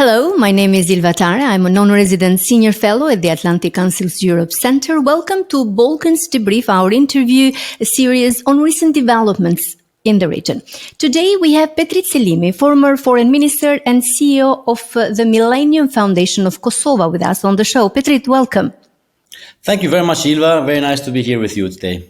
Hello, my name is Ilva Tare. I'm a non-resident senior fellow at the Atlantic Council's Europe Center. Welcome to Balkans Debrief, our interview series on recent developments in the region. Today we have Petrit Selimi, former Foreign Minister and CEO of the Millennium Foundation of Kosovo, with us on the show. Petrit, welcome. Thank you very much, Ilva. Very nice to be here with you today.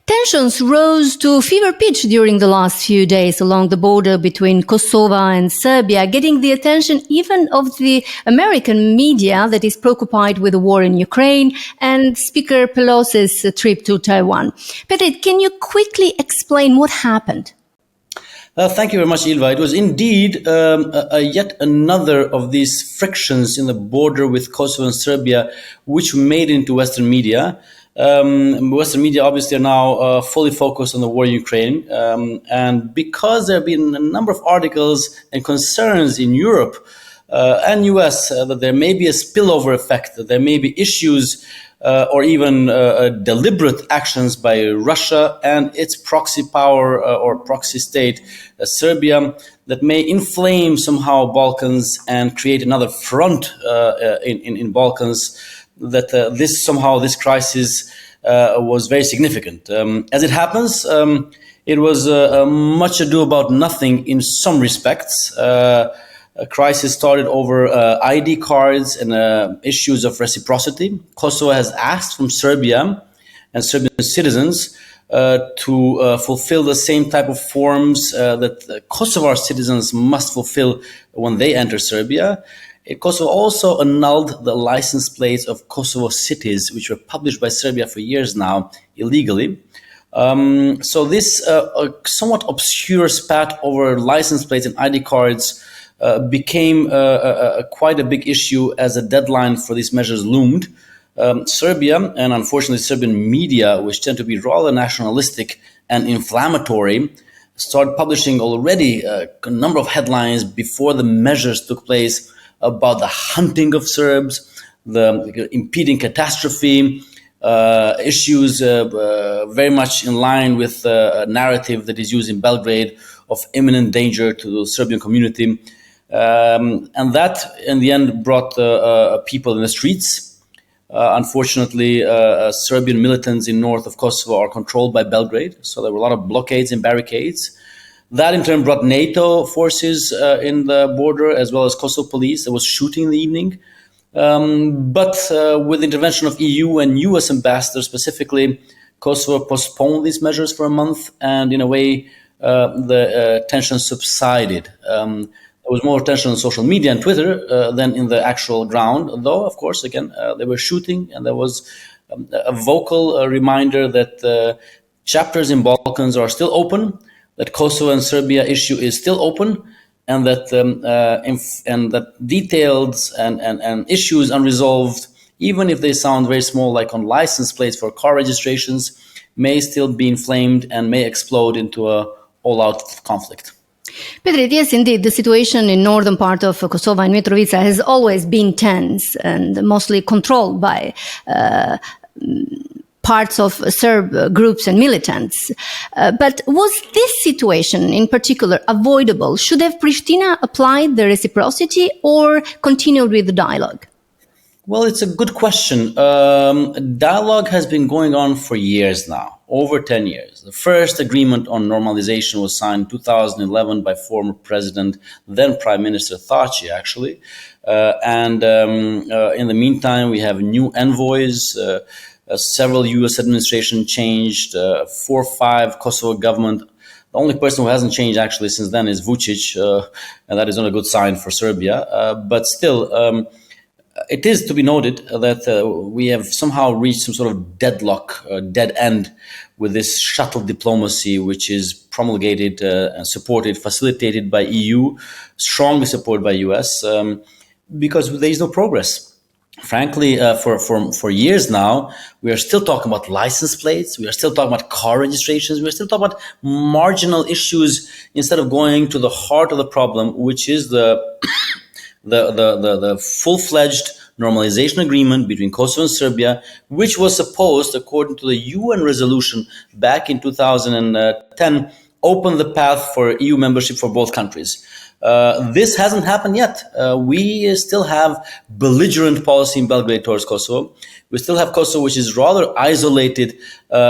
Tensions rose to fever pitch during the last few days along the border between Kosovo and Serbia, getting the attention even of the American media that is preoccupied with the war in Ukraine and Speaker Pelosi's trip to Taiwan. Petrit, can you quickly explain what happened? Thank you very much, Ilva. It was indeed yet another of these frictions in the border with Kosovo and Serbia, which made it into Western media. Western media obviously are now fully focused on the war in Ukraine. And because there have been a number of articles and concerns in Europe and US that there may be a spillover effect, that there may be issues or even deliberate actions by Russia and its proxy power or proxy state, Serbia, that may inflame somehow Balkans and create another front in Balkans, that this crisis was very significant. As it happens, it was much ado about nothing in some respects. A crisis started over ID cards and issues of reciprocity. Kosovo has asked from Serbia and Serbian citizens to fulfill the same type of forms that Kosovar citizens must fulfill when they enter Serbia. Kosovo also annulled the license plates of Kosovo cities, which were published by Serbia for years now, illegally. So this somewhat obscure spat over license plates and ID cards became quite a big issue as a deadline for these measures loomed. Serbia, and unfortunately Serbian media, which tend to be rather nationalistic and inflammatory, started publishing already a number of headlines before the measures took place about the hunting of Serbs, the impending catastrophe, issues very much in line with a narrative that is used in Belgrade of imminent danger to the Serbian community. And that, in the end, brought people in the streets. Unfortunately, Serbian militants in north of Kosovo are controlled by Belgrade, so there were a lot of blockades and barricades. That in turn brought NATO forces in the border, as well as Kosovo police. There was shooting in the evening. But with the intervention of EU and US ambassadors specifically, Kosovo postponed these measures for a month, and in a way, the tension subsided. There was more tension on social media and Twitter than in the actual ground, though, of course, again, they were shooting, and there was a vocal reminder that chapters in Balkans are still open, that Kosovo and Serbia issue is still open, and that details and issues unresolved, even if they sound very small, like on license plates for car registrations, may still be inflamed and may explode into a all-out conflict. Petrit, yes, indeed, the situation in northern part of Kosovo and Mitrovica has always been tense and mostly controlled by parts of Serb groups and militants. But was this situation in particular avoidable? Should have Pristina applied the reciprocity or continued with the dialogue? Well, it's a good question. Dialogue has been going on for years now, over 10 years. The first agreement on normalization was signed in 2011 by former President, then Prime Minister Thaci, actually. And in the meantime, we have new envoys. Several U.S. administration changed, 4 or 5 Kosovo government. The only person who hasn't changed actually since then is Vucic, and that is not a good sign for Serbia. But still, it is to be noted that we have somehow reached some sort of deadlock, dead end with this shuttle diplomacy, which is promulgated and supported, facilitated by EU, strongly supported by US, because there is no progress. Frankly, for years now, we are still talking about license plates. We are still talking about car registrations. We are still talking about marginal issues instead of going to the heart of the problem, which is the full-fledged normalization agreement between Kosovo and Serbia, which was supposed, according to the UN resolution back in 2010, open the path for EU membership for both countries. This hasn't happened yet. We still have belligerent policy in Belgrade towards Kosovo. We still have Kosovo, which is rather isolated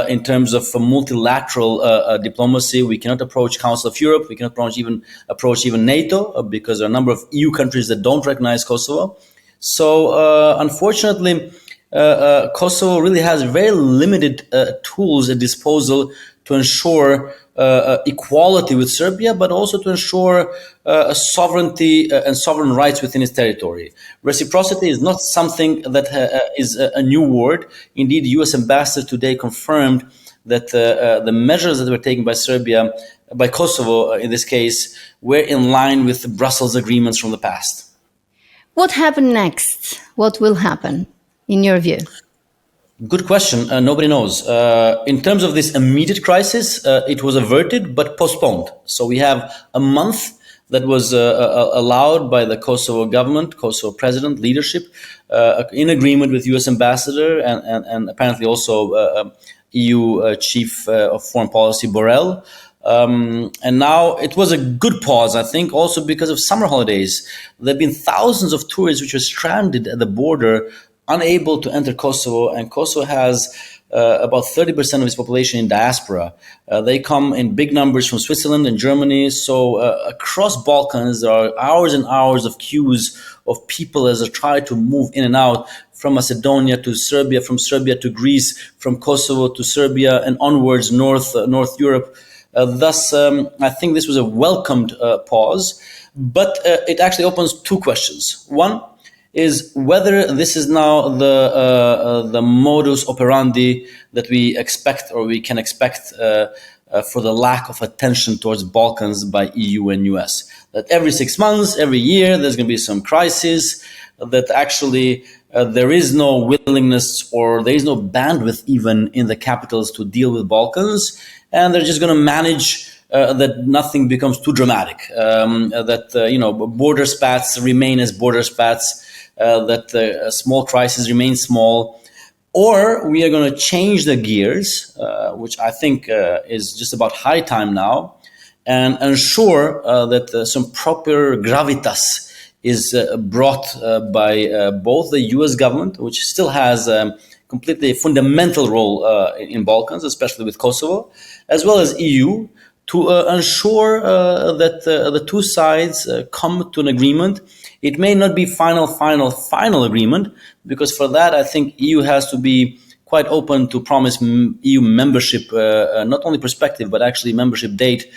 in terms of multilateral diplomacy. We cannot approach Council of Europe. We cannot approach even NATO because there are a number of EU countries that don't recognize Kosovo. So unfortunately, Kosovo really has very limited tools at disposal to ensure equality with Serbia, but also to ensure sovereignty and sovereign rights within its territory. Reciprocity is not something that is a new word. Indeed, the U.S. ambassador today confirmed that the measures that were taken by Kosovo in this case, were in line with the Brussels agreements from the past. What happened next? What will happen, in your view? Good question. Nobody knows. In terms of this immediate crisis, it was averted but postponed. So we have a month that was allowed by the Kosovo government, Kosovo president, leadership, in agreement with U.S. ambassador and apparently also EU chief of foreign policy, Borrell. And now it was a good pause, I think, also because of summer holidays. There have been thousands of tourists which were stranded at the border, unable to enter Kosovo, and Kosovo has about 30% of its population in diaspora. They come in big numbers from Switzerland and Germany. So across Balkans, there are hours and hours of queues of people as they try to move in and out from Macedonia to Serbia, from Serbia to Greece, from Kosovo to Serbia, and onwards North Europe. Thus, I think this was a welcomed pause, but it actually opens two questions. One is whether this is now the modus operandi that we expect or we can expect for the lack of attention towards Balkans by EU and US. That every 6 months, every year, there's going to be some crisis, that actually there is no willingness or there is no bandwidth even in the capitals to deal with Balkans, and they're just going to manage that nothing becomes too dramatic, that border spats remain as border spats, that small crises remain small, or we are going to change the gears, which I think is just about high time now, and ensure that some proper gravitas is brought by both the US government, which still has completely fundamental role in Balkans, especially with Kosovo, as well as EU, to ensure that the two sides come to an agreement. It may not be final agreement, because for that, I think EU has to be quite open to promise EU membership, not only perspective, but actually membership date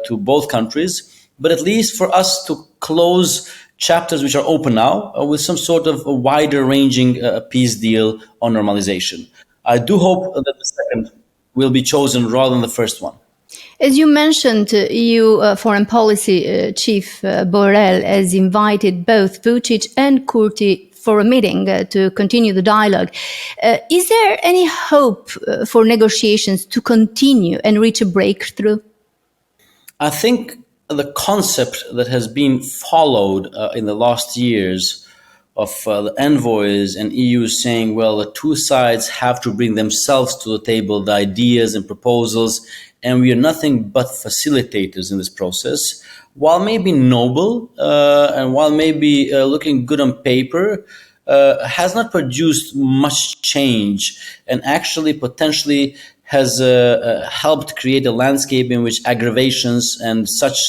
to both countries. But at least for us to close chapters which are open now with some sort of a wider ranging peace deal on normalization. I do hope that the second will be chosen rather than the first one. As you mentioned, EU Foreign Policy Chief Borrell has invited both Vucic and Kurti for a meeting to continue the dialogue. Is there any hope for negotiations to continue and reach a breakthrough? I think the concept that has been followed in the last years of the envoys and EU saying, well, the two sides have to bring themselves to the table, the ideas and proposals, and we are nothing but facilitators in this process, while maybe noble and while maybe looking good on paper, has not produced much change and actually potentially has helped create a landscape in which aggravations and such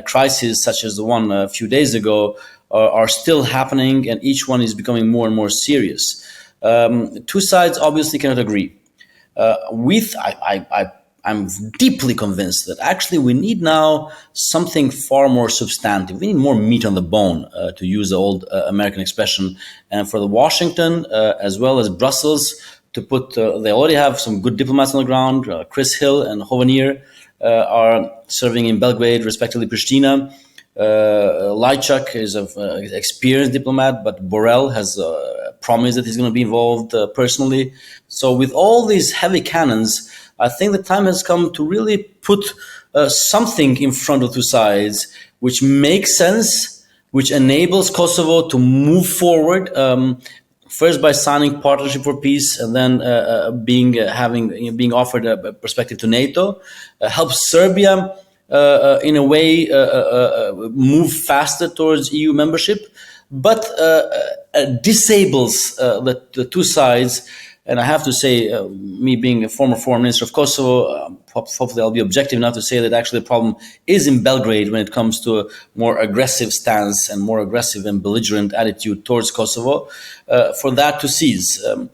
crises, such as the one a few days ago, are still happening, and each one is becoming more and more serious. Two sides obviously cannot agree. I'm deeply convinced that actually we need now something far more substantive. We need more meat on the bone, to use the old American expression. And for the Washington, as well as Brussels, to put, they already have some good diplomats on the ground. Chris Hill and Hovanier are serving in Belgrade, respectively Pristina. Lajčák is an experienced diplomat, but Borrell has promised that he's going to be involved personally. So with all these heavy cannons, I think the time has come to really put something in front of two sides, which makes sense, which enables Kosovo to move forward, first by signing Partnership for Peace, and then being offered a perspective to NATO, helps Serbia in a way, move faster towards EU membership, but disables the two sides. And I have to say, me being a former foreign minister of Kosovo, hopefully I'll be objective enough to say that actually the problem is in Belgrade when it comes to a more aggressive stance and more aggressive and belligerent attitude towards Kosovo, for that to cease. A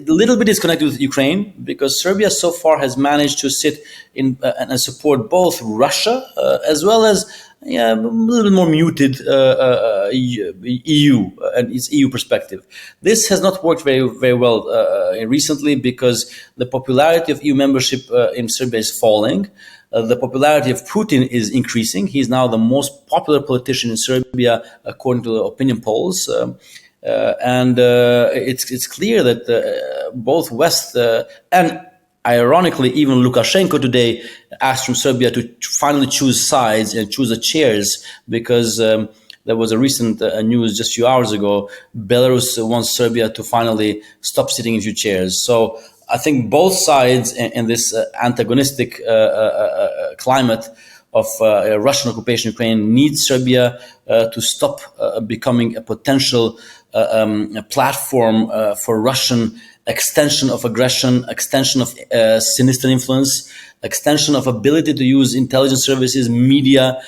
little bit is connected with Ukraine, because Serbia so far has managed to sit in and support both Russia as well as a little bit more muted EU and its EU perspective. This has not worked very well recently, because the popularity of EU membership in Serbia is falling. The popularity of Putin is increasing. He's now the most popular politician in Serbia, according to the opinion polls. And it's clear that both West and ironically, even Lukashenko today asked from Serbia to finally choose sides and choose the chairs, because there was a recent news just a few hours ago. Belarus wants Serbia to finally stop sitting in few chairs. So I think both sides in this antagonistic climate of Russian occupation of Ukraine need Serbia to stop becoming a potential platform for Russian extension of aggression, extension of sinister influence, extension of ability to use intelligence services, media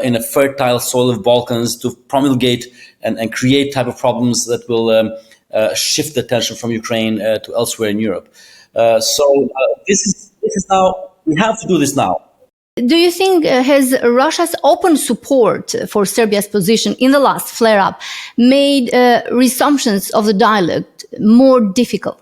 in a fertile soil of Balkans to promulgate and create type of problems that will shift the attention from Ukraine to elsewhere in Europe. So this is now, we have to do this now. Do you think has Russia's open support for Serbia's position in the last flare-up made resumptions of the dialogue more difficult?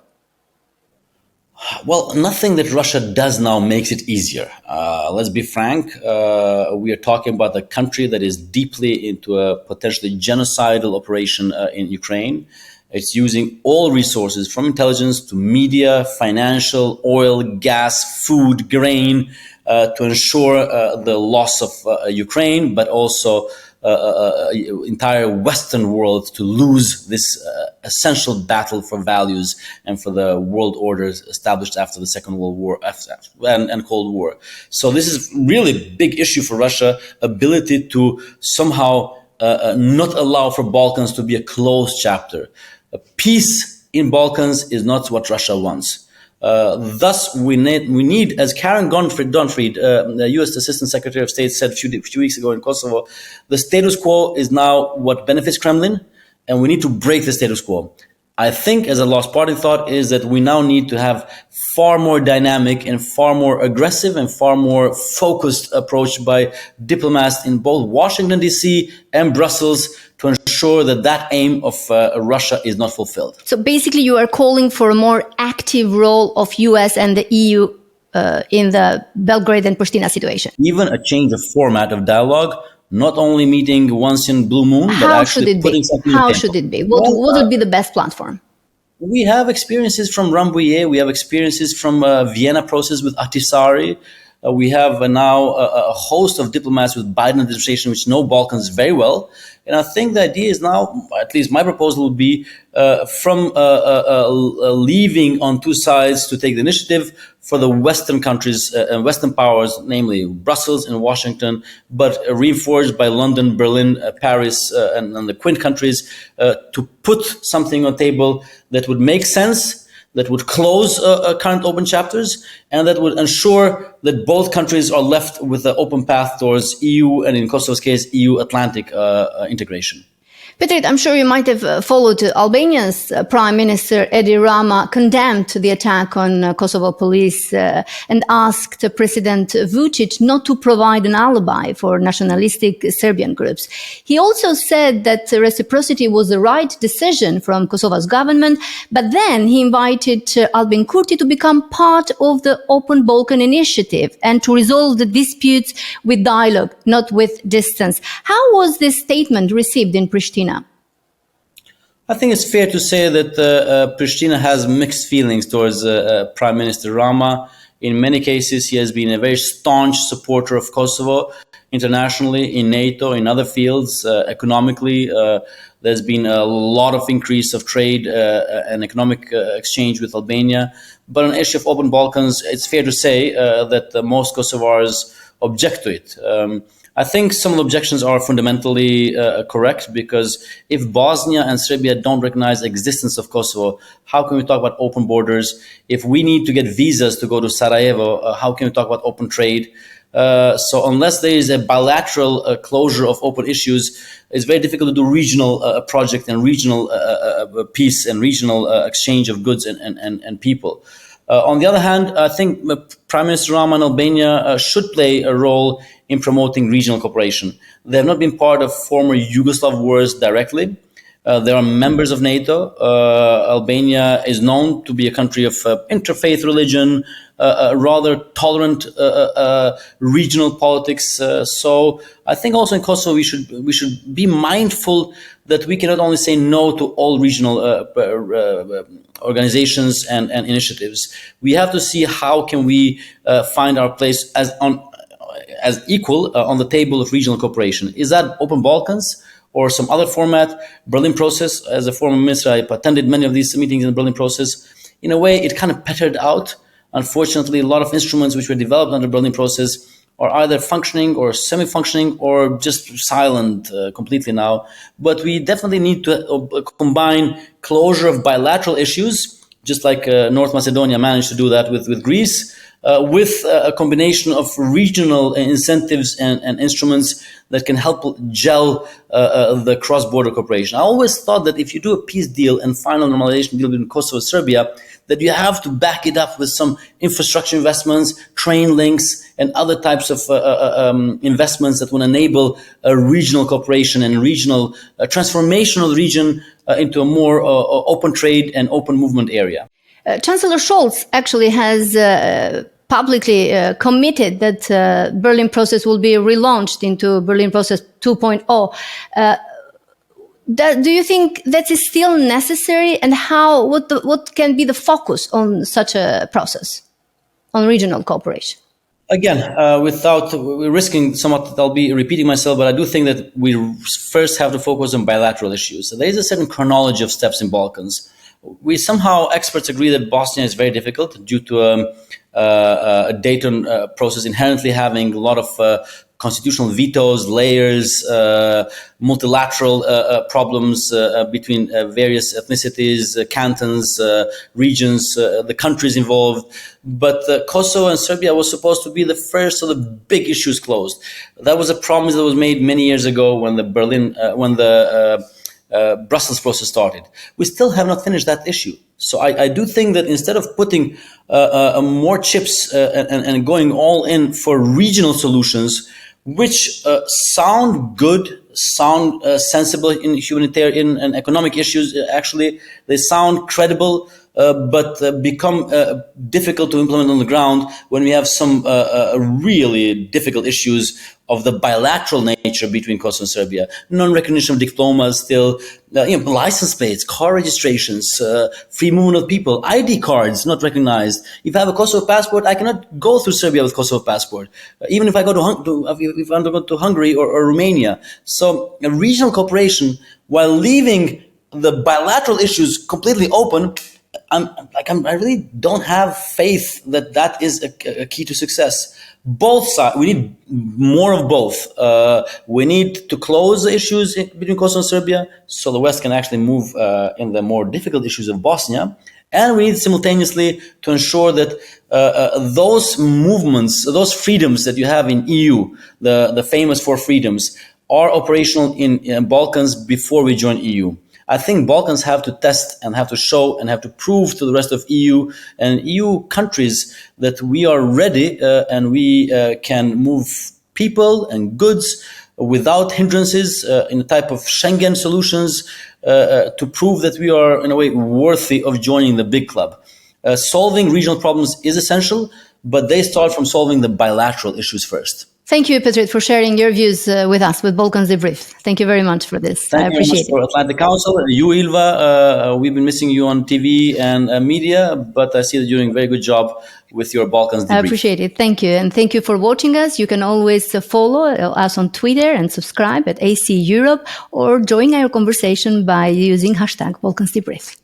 Well, nothing that Russia does now makes it easier. Let's be frank. We are talking about a country that is deeply into a potentially genocidal operation in Ukraine. It's using all resources from intelligence to media, financial, oil, gas, food, grain, to ensure the loss of Ukraine, but also entire Western world to lose this essential battle for values and for the world orders established after the Second World War and Cold War. So this is really a big issue for Russia, ability to somehow not allow for Balkans to be a closed chapter. Peace in Balkans is not what Russia wants. Thus, we need, as Karen Donfried, the U.S. Assistant Secretary of State, said a few weeks ago in Kosovo, the status quo is now what benefits Kremlin, and we need to break the status quo. I think, as a last parting thought, is that we now need to have far more dynamic and far more aggressive and far more focused approach by diplomats in both Washington, D.C. and Brussels to ensure that that aim of Russia is not fulfilled. So basically you are calling for a more active role of US and the EU in the Belgrade and Pristina situation. Even a change of format of dialogue, not only meeting once in blue moon, but actually putting something on the table. How should it be? What would be the best platform? We have experiences from Rambouillet. We have experiences from Vienna process with Ahtisaari. We have now a host of diplomats with Biden administration, which know Balkans very well. And I think the idea is now, at least my proposal would be, from leaving on two sides to take the initiative for the Western countries and Western powers, namely Brussels and Washington, but reinforced by London, Berlin, Paris, and the Quint countries, to put something on the table that would make sense, that would close current open chapters, and that would ensure that both countries are left with an open path towards EU, and in Kosovo's case, EU-Atlantic integration. Petrit, I'm sure you might have followed Albania's Prime Minister Edi Rama condemned the attack on Kosovo police and asked President Vucic not to provide an alibi for nationalistic Serbian groups. He also said that reciprocity was the right decision from Kosovo's government, but then he invited Albin Kurti to become part of the Open Balkan Initiative and to resolve the disputes with dialogue, not with distance. How was this statement received in Pristina? I think it's fair to say that Pristina has mixed feelings towards Prime Minister Rama. In many cases, he has been a very staunch supporter of Kosovo internationally, in NATO, in other fields, economically. There's been a lot of increase of trade and economic exchange with Albania. But on the issue of open Balkans, it's fair to say that most Kosovars object to it. I think some of the objections are fundamentally correct, because if Bosnia and Serbia don't recognize the existence of Kosovo, how can we talk about open borders? If we need to get visas to go to Sarajevo, how can we talk about open trade? So unless there is a bilateral closure of open issues, it's very difficult to do regional project and regional peace and regional exchange of goods and people. On the other hand, I think Prime Minister Rama in Albania should play a role in promoting regional cooperation. They have not been part of former Yugoslav wars directly. They are members of NATO. Albania is known to be a country of interfaith religion, rather tolerant regional politics. So I think also in Kosovo we should be mindful that we cannot only say no to all regional organizations and initiatives. We have to see how can we find our place as equal on the table of regional cooperation. Is that Open Balkans or some other format? Berlin process, as a former minister, I attended many of these meetings in the Berlin process. In a way, it kind of petered out. Unfortunately, a lot of instruments which were developed under the Berlin process are either functioning or semi-functioning or just silent completely now. But we definitely need to combine closure of bilateral issues, just like North Macedonia managed to do that with Greece, with a combination of regional incentives and instruments that can help gel the cross-border cooperation. I always thought that if you do a peace deal and final normalization deal between Kosovo and Serbia, that you have to back it up with some infrastructure investments, train links, and other types of investments that will enable regional cooperation and regional transformation of the region into a more open trade and open movement area. Chancellor Scholz actually has publicly committed that Berlin process will be relaunched into Berlin process 2.0. Do you think that is still necessary, and what can be the focus on such a process, on regional cooperation? Again, without risking somewhat that I'll be repeating myself, but I do think that we first have to focus on bilateral issues. So there is a certain chronology of steps in Balkans. We somehow, experts agree that Bosnia is very difficult due to a Dayton process inherently having a lot of constitutional vetoes, layers, multilateral problems between various ethnicities, cantons, regions, the countries involved. But Kosovo and Serbia was supposed to be the first of the big issues closed. That was a promise that was made many years ago when the Brussels process started. We still have not finished that issue. So I do think that instead of putting more chips and going all in for regional solutions, which sound good, sound sensible in humanitarian and economic issues, actually, they sound credible, but become difficult to implement on the ground when we have some really difficult issues of the bilateral nature between Kosovo and Serbia. Non-recognition of diplomas still, license plates, car registrations, free movement of people, ID cards not recognized. If I have a Kosovo passport, I cannot go through Serbia with Kosovo passport, even if I go if I want to go to Hungary or Romania. So regional cooperation, while leaving the bilateral issues completely open, I really don't have faith that that is a key to success. Both sides, we need more of both. We need to close the issues between Kosovo and Serbia so the West can actually move in the more difficult issues of Bosnia. And we need simultaneously to ensure that those movements, those freedoms that you have in EU, the famous 4 freedoms, are operational in Balkans before we join EU. I think Balkans have to test and have to show and have to prove to the rest of EU and EU countries that we are ready and we can move people and goods without hindrances in a type of Schengen solutions to prove that we are, in a way, worthy of joining the big club. Solving regional problems is essential, but they start from solving the bilateral issues first. Thank you, Petrit, for sharing your views with us, with Balkans Debrief. Thank you very much for this. I appreciate it. For Atlantic Council. You, Ilva, we've been missing you on TV and media, but I see that you're doing a very good job with your Balkans Debrief. I appreciate it. Thank you. And thank you for watching us. You can always follow us on Twitter and subscribe at AC Europe, or join our conversation by using hashtag Balkans Debrief.